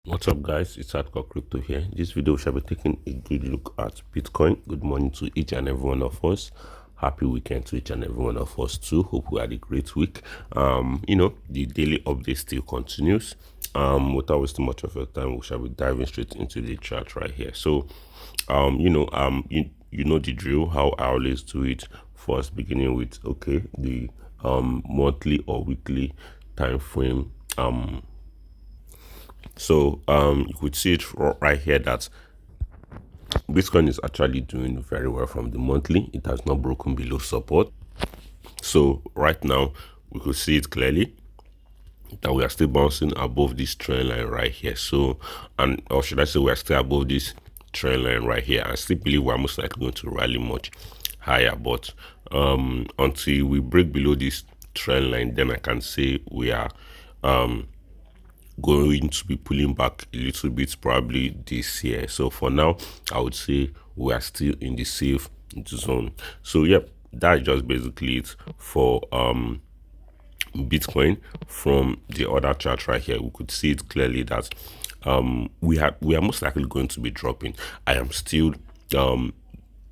What's up, guys? It's Hardcore Crypto here. This video shall be taking a good look at Bitcoin. Good morning to each and every one of us. Happy weekend to each and every one of us too. Hope we had a great week. The daily update still continues. Without wasting much of your time, we shall be diving straight into the chart right here. So, you know the drill. How I always do it. First, beginning with the monthly or weekly time frame. You could see it right here that Bitcoin is actually doing very well from the monthly. It has not broken below support. So right now we could see it clearly that we are still bouncing above this trend line right here. Or should I say we are still above this trend line right here. I still believe we're most likely going to rally much higher, but until we break below this trend line, then I can say we are going to be pulling back a little bit probably this year. So for now, I would say we are still in the safe zone. So yep, that's just basically it for Bitcoin. From the other chart right here, we could see it clearly that we are most likely going to be dropping. I am still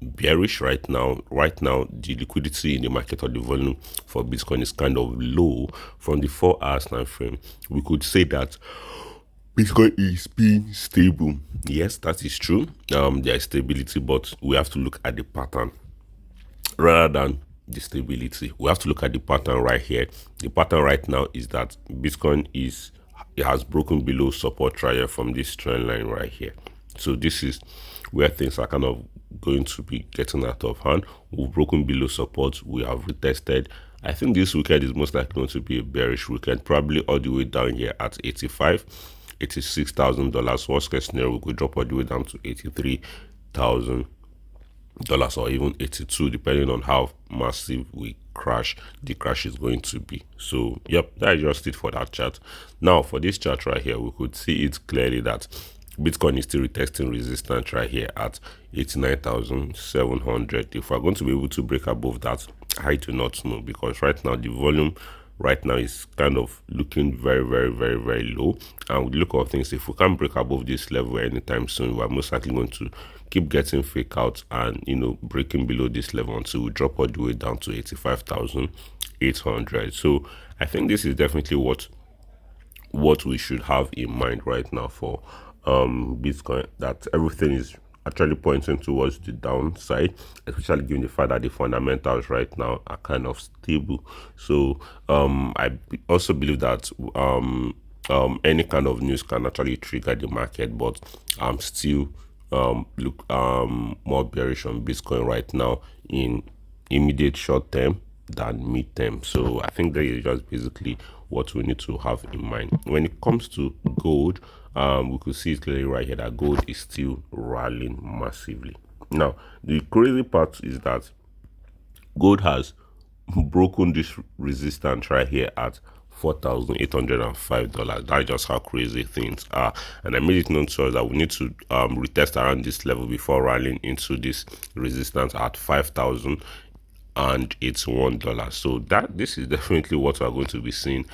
bearish right now. Right now, the liquidity in the market or the volume for Bitcoin is kind of low. From the 4 hours time frame, we could say that Bitcoin is being stable. Yes, that is true. There is stability, but we have to look at the pattern rather than the stability. We have to look at the pattern right here. The pattern right now is that Bitcoin it has broken below support right here from this trend line right here. So this is where things are kind of going to be getting out of hand. We've broken below support. We have retested. I think this weekend is most likely going to be a bearish weekend, probably all the way down here at 85, $86,000. Worst case scenario, we could drop all the way down to $83,000 or even 82, depending on how massive the crash is going to be. So yep, that is just it for that chart. Now for this chart right here, we could see it clearly that Bitcoin is still retesting resistance right here at 89,700. If we're going to be able to break above that, I do not know, because right now the volume right now is kind of looking very, very, very, very low. And with the look of things, if we can't break above this level anytime soon, we're most likely going to keep getting fake out and breaking below this level until we drop all the way down to 85,800. So I think this is definitely what we should have in mind right now for Bitcoin, that everything is actually pointing towards the downside, especially given the fact that the fundamentals right now are kind of stable. So I also believe that any kind of news can actually trigger the market, but I'm still more bearish on Bitcoin right now in immediate short term than mid-term. So I think that is just basically what we need to have in mind. When it comes to gold, we could see it clearly right here that gold is still rallying massively. Now, the crazy part is that gold has broken this resistance right here at $4,805. That's just how crazy things are. And I made it known to us that we need to retest around this level before rallying into this resistance at 5,000 and it's $1. So this is definitely what we're going to be seeing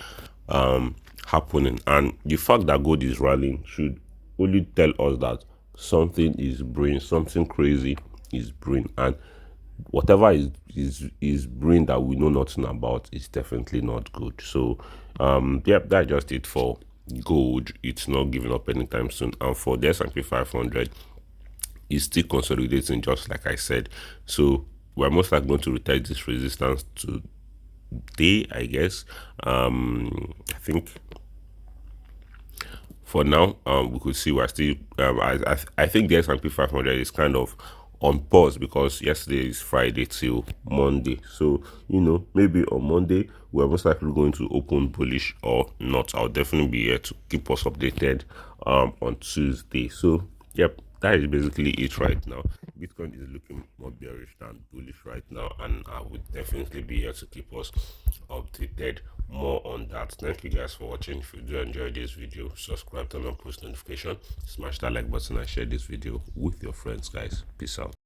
happening. And the fact that gold is rallying should only tell us that something is brewing, something crazy is brewing, and whatever is brewing that we know nothing about is definitely not good. So yep, that's just it for gold. It's not giving up anytime soon. And for the S&P 500, it's still consolidating, just like I said. So we're most likely going to retest this resistance today, I guess. I think for now, we could see we're still. I think the S&P 500 is kind of on pause because yesterday is Friday till Monday. So maybe on Monday we're most likely going to open bullish or not. I'll definitely be here to keep us updated on Tuesday. So yep, that is basically it right now. Bitcoin is looking more bearish than bullish right now, and I would definitely be here to keep us updated more on that. Thank you guys for watching. If you do enjoy this video, subscribe, turn on post notification, smash that like button, and share this video with your friends, guys. Peace out.